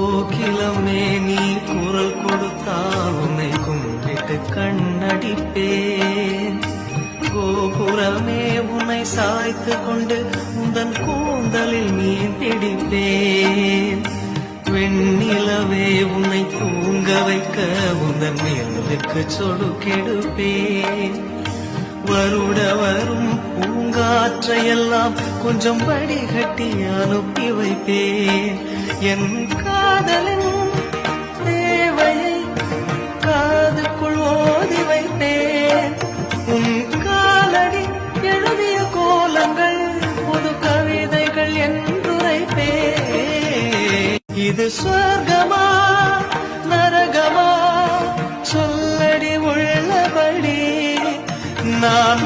கோகிலமே நீ குரல் கொடுத்தால் உன்னை கும்பிட்டு கண்ணடிப்பேன். கோபுரமே உன்னை சாய்த்து கொண்டு உந்தன் கூந்தலில் மீன் பிடிப்பேன். வெண்ணிலவே உன்னை தூங்க வைக்க உந்தன் மேலுக்கு சொடுக்கெடுப்பேன். வருட வரும் பூங்காற்றையெல்லாம் கொஞ்சம் வடிகட்டி அனுப்பி வைப்பேன். என் காதலின் தேவையை காதுக்குள் ஓதி வைப்பேன். உன் காலடி எழுதிய கோலங்கள் புது கவிதைகள் என்றுரைப்பேன். இது சொர்க்கமா நரகமா சொல்லடி உள்ளபடி நான்